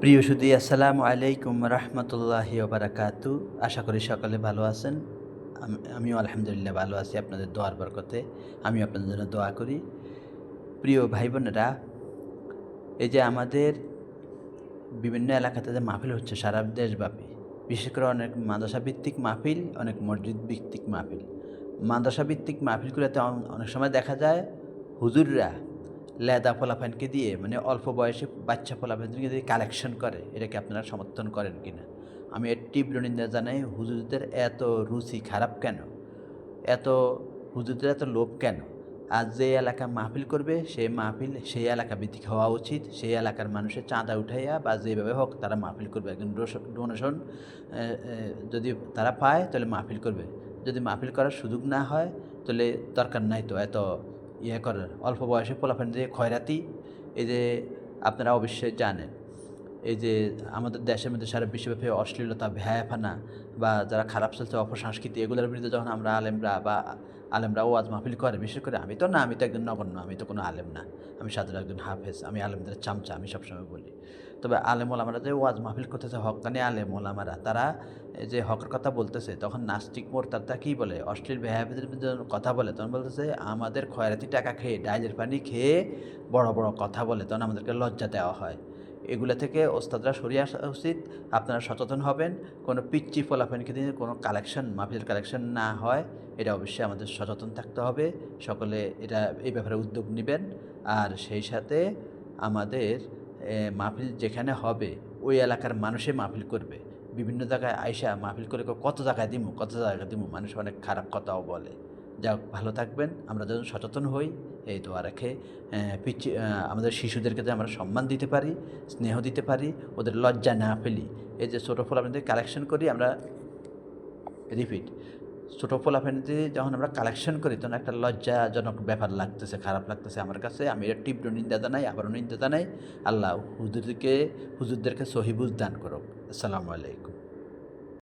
প্রিয় সুধী, আসসালামু আলাইকুম রহমতুল্লাহি ওবারাকাতু। আশা করি সকলে ভালো আছেন। আমিও আলহামদুলিল্লাহ ভালো আছি আপনাদের দোয়ার বরকতে। আমি আপনাদের জন্য দোয়া করি। প্রিয় ভাই বোনেরা, এই যে আমাদের বিভিন্ন এলাকাতে যে মাহফিল হচ্ছে সারা দেশব্যাপী, বিশেষ করে অনেক মাদ্রাসা ভিত্তিক মাহফিল, অনেক মসজিদ ভিত্তিক মাহফিল। মাদ্রাসা ভিত্তিক মাহফিলগুলোতে অনেক সময় দেখা যায় হুজুররা লেদা পোলাপানকে দিয়ে, মানে অল্প বয়সী বাচ্চা পোলাপানকে দিয়ে কালেকশন করে। এটাকে আপনারা সমর্থন করেন কিনা? আমি এর তীব্র নিন্দা জানাই। হুজুরদের এত রুচি খারাপ কেন? এত হুজুরদের এত লোভ কেন? আর যে এলাকা মাহফিল করবে সেই মাহফিল সেই এলাকা ভিত্তিক হওয়া উচিত। সেই এলাকার মানুষের চাঁদা উঠাইয়া বা যেভাবে হোক তারা মাহফিল করবে। একজন ডোনেশন যদি তারা পায় তাহলে মাহফিল করবে। যদি মাহফিল করার সুযোগ না হয় তাহলে দরকার নাই তো এত ইয়ে করার। অল্প বয়সে পোলাপান যে খয়রাতি, এই যে আপনারা অবশ্যই জানেন, এই যে আমাদের দেশের মধ্যে সারা বিশ্বব্যাপী অশ্লীলতা, ভ্যায়ফানা বা যারা খারাপ চলছে অপসংস্কৃতি, এগুলোর বিরুদ্ধে যখন আমরা আলেমরা ওয়াজ মাহফিল করে, বিশেষ করে আমি তো একজন নগণ্য, আমি তো কোনো আলেম না, আমি সাধারণ একজন হাফেজ, আমি আলেমদের চামচা, আমি সবসময় বলি। তবে আলেম ওলামারা যে ওয়াজ মাহফিল করতেছে, হক্কানি আলেম ওলামারা, তারা যে হকের কথা বলতেছে, তখন নাস্তিক মোরতাদরা কী বলে, অশ্লীল ভ্যায়দের কথা বলে, তখন বলতেছে আমাদের খয়রাতি টাকা খেয়ে, ডাইলের পানি খেয়ে বড় বড় কথা বলে, তখন আমাদেরকে লজ্জা দেওয়া হয়। এগুলো থেকে ওস্তাদরা সরিয়ে আসা উচিত। আপনারা সচেতন হবেন, কোনো পিচ্চি পোলাপানকে দিয়ে কোনো মাহফিলের কালেকশন না হয়, এটা অবশ্যই আমাদের সচেতন থাকতে হবে। সকলে এটা এই ব্যাপারে উদ্যোগ নেবেন। আর সেই সাথে আমাদের মাহফিল যেখানে হবে ওই এলাকার মানুষে মাহফিল করবে। বিভিন্ন জায়গায় আইসা মাহফিল করে কত জায়গায় দিমু, মানুষ অনেক খারাপ কথাও বলে। যাক, ভালো থাকবেন। আমরা যখন সচেতন হই, এই দোয়া রেখে আমাদের শিশুদেরকে যে আমরা সম্মান দিতে পারি, স্নেহ দিতে পারি, ওদের লজ্জা না ফেলি। এই যে ছোটো পোলাপানদের কালেকশন করি আমরা, রিপিট, ছোটো পোলাপানদের যখন আমরা কালেকশন করি তখন একটা লজ্জাজনক ব্যাপার লাগতেছে, খারাপ লাগতেছে আমার কাছে। আমি এটা তীব্র নিন্দা জানাই, আবারও নিন্দা জানাই। আল্লাহ হুজুরদেরকে সহিবুজ দান করুক। আসসালামু আলাইকুম।